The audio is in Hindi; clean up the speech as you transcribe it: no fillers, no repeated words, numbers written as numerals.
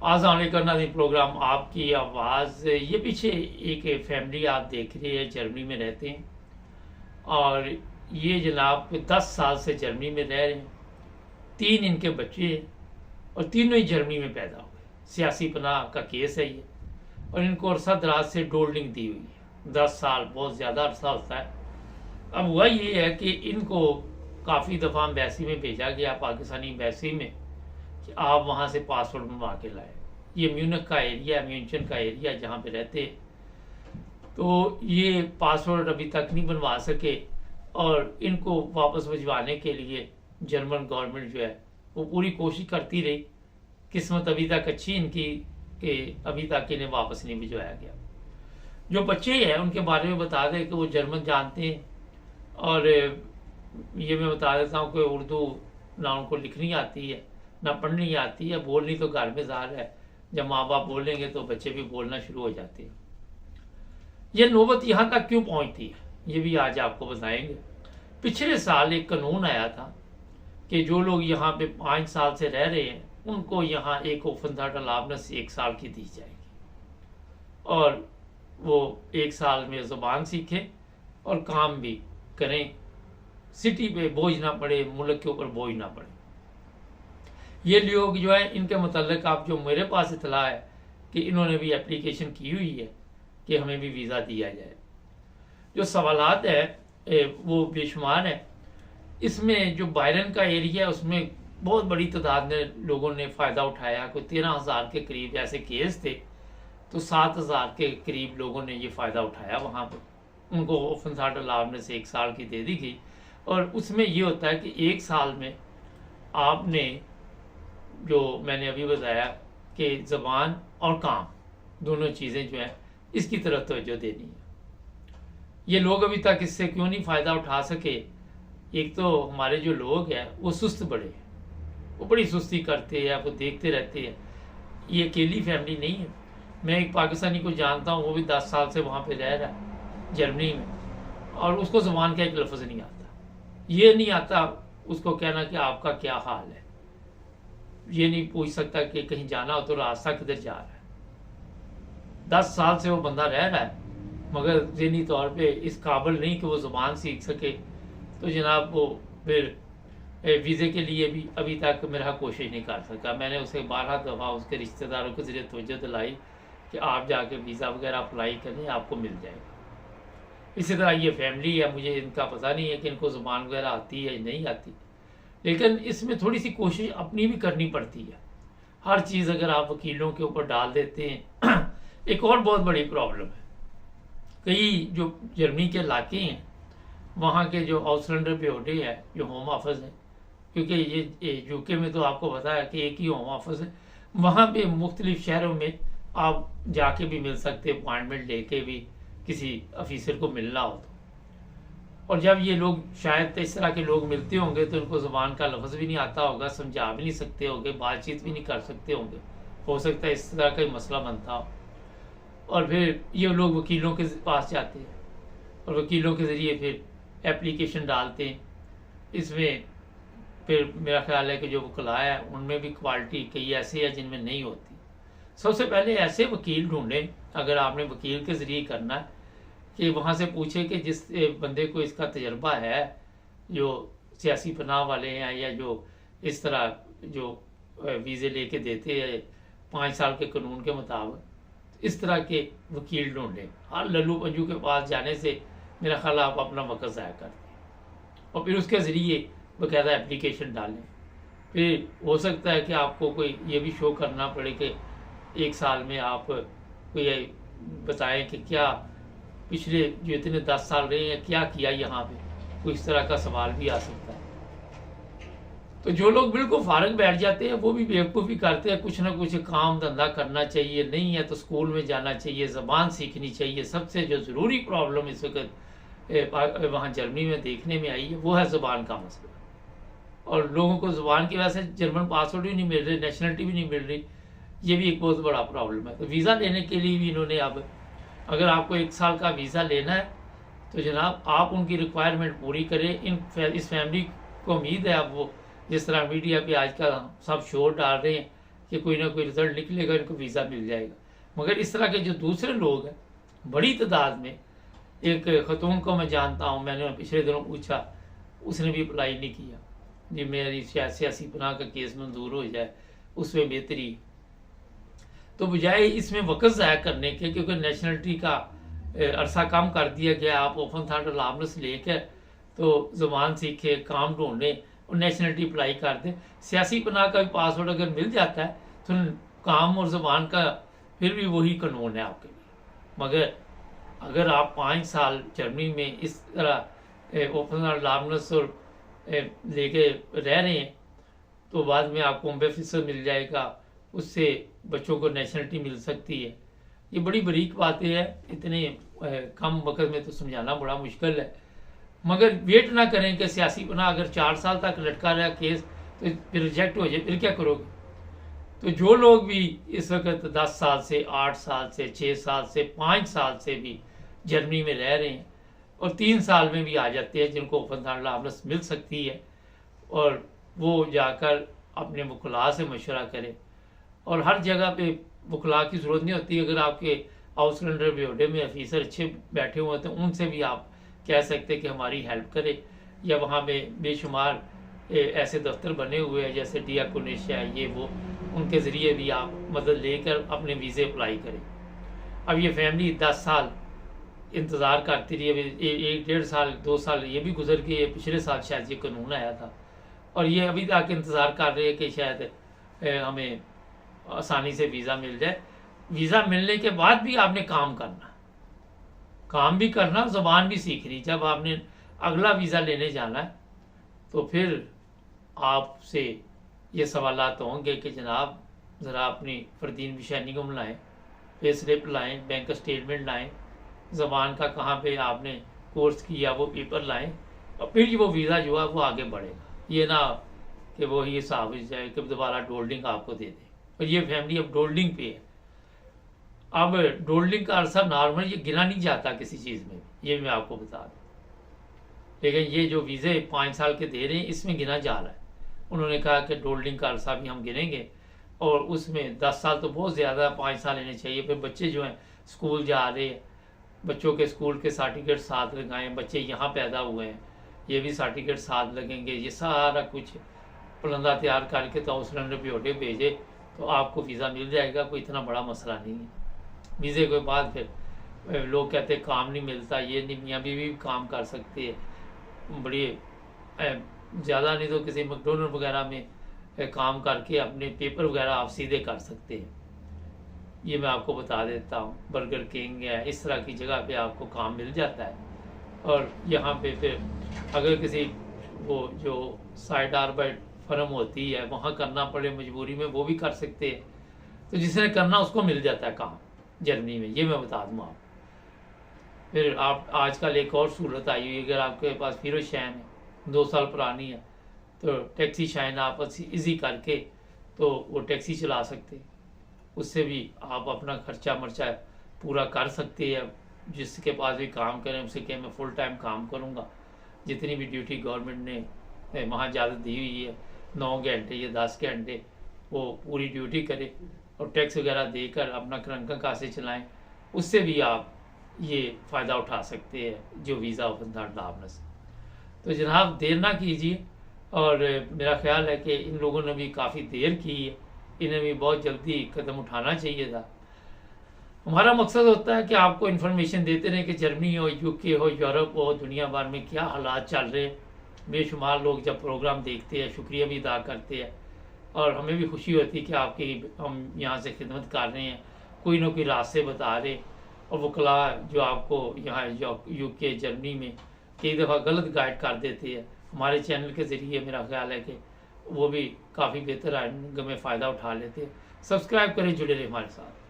आज़ान करना दी प्रोग्राम आपकी आवाज़। ये पीछे एक फैमिली आप देख रहे हैं, जर्मनी में रहते हैं और ये जनाब 10 साल से जर्मनी में रह रहे हैं। 3 इनके बच्चे हैं और तीनों ही जर्मनी में पैदा हुए। सियासी पनाह का केस है ये, और इनको अरसा दराज से डोल्डिंग दी हुई है। 10 साल बहुत ज़्यादा अरसा होता है। अब हुआ ये है कि इनको काफ़ी दफ़ा एम्बेसी में भेजा गया, पाकिस्तानी एम्बेसी में, कि आप वहाँ से पासपोर्ट बनवा के लाए। ये म्यूनिख का एरिया, म्यूनचन का एरिया जहाँ पे रहते हैं, तो ये पासपोर्ट अभी तक नहीं बनवा सके और इनको वापस भिजवाने के लिए जर्मन गवर्नमेंट जो है वो पूरी कोशिश करती रही। किस्मत अभी तक अच्छी इनकी कि अभी तक इन्हें वापस नहीं भिजवाया गया। जो बच्चे हैं उनके बारे में बता दें कि वो जर्मन जानते हैं, और ये मैं बता देता हूँ कि उर्दू ना उनको लिखनी आती है ना पढ़नी आती है, बोलनी तो घर में ज़ाहिर है, जब माँ बाप बोलेंगे तो बच्चे भी बोलना शुरू हो जाते हैं। ये नौबत यहाँ तक क्यों पहुँचती है ये भी आज आपको बताएंगे। पिछले साल एक कानून आया था कि जो लोग यहाँ पे 5 साल से रह रहे हैं उनको यहाँ एक ओफनदार अलावनेस 1 साल की दी जाएगी, और वो 1 साल में ज़ुबान सीखें और काम भी करें, सिटी पे बोझ ना पड़े, मुल्क के ऊपर बोझ ना पड़े। ये लोग जो है इनके मतलब आप जो मेरे पास इतला है कि इन्होंने भी एप्लीकेशन की हुई है कि हमें भी वीज़ा दिया जाए। जो सवालात है वो बेशुमार है। इसमें जो बायरन का एरिया है उसमें बहुत बड़ी तादाद में लोगों ने फ़ायदा उठाया। कोई 13,000 के करीब ऐसे केस थे, तो 7,000 के करीब लोगों ने ये फ़ायदा उठाया। वहाँ पर उनको ओफनसाट अलावनेस से 1 साल की दे दी गई, और उसमें ये होता है कि 1 साल में आपने जो मैंने अभी बताया कि ज़बान और काम दोनों चीज़ें जो हैं इसकी तरफ तवज्जो देनी है। ये लोग अभी तक इससे क्यों नहीं फ़ायदा उठा सके? एक तो हमारे जो लोग हैं वो सुस्त बड़े हैं, वो बड़ी सुस्ती करते हैं, वो देखते रहते हैं। ये अकेली फैमिली नहीं है। मैं एक पाकिस्तानी को जानता हूँ, वो भी 10 साल से वहाँ पे रह रहा है जर्मनी में, और उसको ज़बान का एक लफ्ज़ नहीं आता। ये नहीं आता उसको कहना कि आपका क्या हाल है, ये नहीं पूछ सकता कि कहीं जाना हो तो रास्ता किधर जा रहा है। 10 साल से वो बंदा रह रहा है मगर ज़हनी तौर पे इस काबिल नहीं कि वो ज़ुबान सीख सके। तो जनाब वो फिर वीज़े के लिए भी अभी तक मेरा कोशिश नहीं कर सका। मैंने उसे 12 दफ़ा उसके रिश्तेदारों के ज़रिए तवज्जो दिलाई कि आप जाके वीज़ा वगैरह अप्लाई करें, आपको मिल जाएगा। इसी तरह ये फैमिली है, मुझे इनका पता नहीं है कि इनको ज़ुबान वगैरह आती है या नहीं आती, लेकिन इसमें थोड़ी सी कोशिश अपनी भी करनी पड़ती है। हर चीज़ अगर आप वकीलों के ऊपर डाल देते हैं एक और बहुत बड़ी प्रॉब्लम है, कई जो जर्मनी के इलाके हैं वहाँ के जो आउटलैंडर बेहोडे है, जो होम ऑफिस है, क्योंकि ये यूके में तो आपको पता है कि एक ही होम ऑफिस है, वहाँ पे मुख्तलिफ शहरों में आप जाके भी मिल सकते, अपॉइंटमेंट लेके भी किसी ऑफिसर को मिलना हो तो। और जब ये लोग शायद इस तरह के लोग मिलते होंगे तो उनको ज़ुबान का लफ्ज़ भी नहीं आता होगा, समझा भी नहीं सकते होंगे, बातचीत भी नहीं कर सकते होंगे, हो सकता है इस तरह का ही मसला बनता हो। और फिर ये लोग वकीलों के पास जाते हैं और वकीलों के ज़रिए फिर एप्लीकेशन डालते हैं। इसमें फिर मेरा ख्याल है कि जो वकला है उनमें भी क्वालिटी कई ऐसे है जिनमें नहीं होती। सबसे पहले ऐसे वकील ढूंढें, अगर आपने वकील के ज़रिए करना है, कि वहाँ से पूछे कि जिस बंदे को इसका तजर्बा है, जो सियासी पनाह वाले हैं या जो इस तरह जो वीज़े लेके देते हैं 5 साल के कानून के मुताबिक, इस तरह के वकील ढूंढें। हर लल्लू पंजू के पास जाने से मेरा ख्याल आप अपना वक्त ज़ाया करते हैं, और फिर उसके ज़रिए बाकायदा एप्लीकेशन डालें। फिर हो सकता है कि आपको कोई ये भी शो करना पड़े कि 1 साल में आप कोई बताएं कि क्या पिछले जो इतने 10 साल रहे हैं क्या किया यहाँ पे, कोई इस तरह का सवाल भी आ सकता है। तो जो लोग बिल्कुल फारग बैठ जाते हैं वो भी बेवकूफ़ी करते हैं, कुछ ना कुछ काम धंधा करना चाहिए, नहीं है तो स्कूल में जाना चाहिए, ज़बान सीखनी चाहिए। सबसे जो ज़रूरी प्रॉब्लम इस वक्त वहाँ जर्मनी में देखने में आई है वो है ज़बान का मसला, और लोगों को ज़ुबान की वजह से जर्मन पासपोर्ट भी नहीं मिल रही, नेशनलिटी भी नहीं मिल रही। ये भी एक बहुत बड़ा प्रॉब्लम है। तो वीज़ा लेने के लिए भी इन्होंने अब, अगर आपको 1 साल का वीज़ा लेना है तो जनाब आप उनकी रिक्वायरमेंट पूरी करें। इस फैमिली को उम्मीद है, अब वो जिस तरह मीडिया पे आजकल सब शोर डाल रहे हैं कि कोई ना कोई रिजल्ट निकलेगा, इनको वीज़ा मिल जाएगा। मगर इस तरह के जो दूसरे लोग हैं बड़ी तादाद में, एक खतून को मैं जानता हूँ, मैंने पिछले दिनों पूछा, उसने भी अप्लाई नहीं किया जी, मेरी शायद सियासी पनाह का केस मंजूर हो जाए, उसमें बेहतरी। तो बजाय इसमें वक्त ज़ाया करने के, क्योंकि नेशनलिटी का अरसा कम कर दिया गया, आप ओपन थर्ड अलाउंस लेकर तो ज़बान सीखे, काम ढूंढे और नेशनलिटी अप्लाई कर दें। सियासी पनाह का भी पासवर्ड अगर मिल जाता है तो काम और ज़बान का फिर भी वही कानून है आपके लिए। मगर अगर आप 5 साल जर्मनी में इस तरह ओपन अलाउंस और लेके रह रहे हैं तो बाद में आपको बेफिसर मिल जाएगा, उससे बच्चों को नेशनलिटी मिल सकती है। ये बड़ी बारीक बातें हैं, इतने कम वक्त में तो समझाना बड़ा मुश्किल है। मगर वेट ना करें कि सियासी पनाह अगर 4 साल तक लटका रहा केस तो फिर रिजेक्ट हो जाए, फिर क्या करोगे। तो जो लोग भी इस वक्त 10 साल से, 8 साल से, 6 साल से, 5 साल से भी जर्मनी में रह रहे हैं और 3 साल में भी आ जाते हैं, जिनको ओपन थर्ड अलाउंस मिल सकती है, और वो जाकर अपने वकला से मशवरा करें। और हर जगह पे वकला की ज़रूरत नहीं होती। अगर आपके आउटलैंडर ब्यूरो में ऑफिसर अच्छे बैठे हुए हैं तो उनसे भी आप कह सकते हैं कि हमारी हेल्प करें, या वहाँ पे बेशुमार ऐसे दफ्तर बने हुए हैं जैसे डियाकोनेशिया, ये वो, उनके ज़रिए भी आप मदद लेकर अपने वीज़े अप्लाई करें। अब ये फैमिली 10 साल इंतज़ार करती रही, अभी 1-1.5 साल 2 साल ये भी गुजर गए, पिछले साल शायद ये कानून आया था, और ये अभी तक इंतज़ार कर रहे हैं कि शायद हमें आसानी से वीज़ा मिल जाए। वीज़ा मिलने के बाद भी आपने काम करना, काम भी करना, ज़बान भी सीखनी। जब आपने अगला वीज़ा लेने जाना है तो फिर आपसे ये सवालात होंगे कि जनाब ज़रा अपनी फ़र्दीन बिशानी को लाएँ, पे स्लिप लाएँ, बैंक स्टेटमेंट लाएँ, ज़बान का कहाँ पे आपने कोर्स किया वो पेपर लाएँ, और फिर वो वीज़ा जो है वो आगे बढ़ेगा। ये ना कि वो ही हिसाब हो जाए कि दोबारा डोल्डिंग आपको दे दे। और ये फैमिली अब डोल्डिंग पे है। अब डोल्डिंग का अरसा नॉर्मल ये गिना नहीं जाता किसी चीज़ में, ये मैं आपको बता दूँ। लेकिन ये जो वीज़े 5 साल के दे रहे हैं इसमें गिना जा रहा है। उन्होंने कहा कि डोल्डिंग का अरसा भी हम गिनेंगे, और उसमें 10 साल तो बहुत ज़्यादा, 5 साल लेने चाहिए। फिर बच्चे जो हैं स्कूल जा रहे हैं, बच्चों के स्कूल के सर्टिफिकेट साथ लगाएं, बच्चे यहाँ पैदा हुए हैं ये भी सर्टिफिकेट साथ लगेंगे। ये सारा कुछ पलंदा तैयार करके तो आउटलैंडर ब्यूरो भेजे तो आपको वीज़ा मिल जाएगा, कोई इतना बड़ा मसला नहीं है। वीज़े के बाद फिर लोग कहते हैं काम नहीं मिलता, ये नहीं, मियाँ बीवी भी काम कर सकते हैं, बड़ी ज़्यादा नहीं तो किसी मैकडोनल्ड वगैरह में काम करके अपने पेपर वगैरह आप सीधे कर सकते हैं। ये मैं आपको बता देता हूँ। बर्गर किंग है, इस तरह की जगह पे आपको काम मिल जाता है। और यहाँ पे फिर अगर किसी वो जो साइड आर्बाइट फर्म होती है वहाँ करना पड़े मजबूरी में, वो भी कर सकते हैं। तो जिसने करना उसको मिल जाता है काम जर्मनी में, ये मैं बता दूँ आप। फिर आप आजकल एक और सहूलत आई हुई, अगर आपके पास हीरो शाइन है 2 साल पुरानी है तो टैक्सी शाइन आप इजी करके तो वो टैक्सी चला सकते हैं, उससे भी आप अपना खर्चा मर्चा पूरा कर सकते हैं। जिसके पास भी काम करें उसे कहें मैं फुल टाइम काम करूँगा, जितनी भी ड्यूटी गवर्नमेंट ने वहाँ इजाज़त दी हुई है 9 घंटे या 10 घंटे वो पूरी ड्यूटी करे और टैक्स वगैरह देकर अपना क्रंका कासे चलाएं, उससे भी आप ये फ़ायदा उठा सकते हैं जो वीज़ा ओपन थर्ड अलाउंस। तो जनाब देर ना कीजिए, और मेरा ख्याल है कि इन लोगों ने भी काफ़ी देर की है, इन्हें भी बहुत जल्दी कदम उठाना चाहिए था। हमारा मकसद होता है कि आपको इन्फॉर्मेशन देते रहें कि जर्मनी हो, यूके हो, यूरोप हो, दुनिया भर में क्या हालात चल रहे हैं। बेशुमार लोग जब प्रोग्राम देखते हैं शुक्रिया भी अदा करते हैं, और हमें भी खुशी होती है कि आपकी हम यहाँ से खिदमत कर रहे हैं, कोई ना कोई रास्ते बता रहे। और वकला जो आपको यहाँ यूके जर्मनी में कई दफ़ा गलत गाइड कर देते हैं, हमारे चैनल के ज़रिए मेरा ख्याल है कि वो भी काफ़ी बेहतर आएंगे में फ़ायदा उठा लेते हैं। सब्सक्राइब करें, जुड़े रहे हमारे साथ।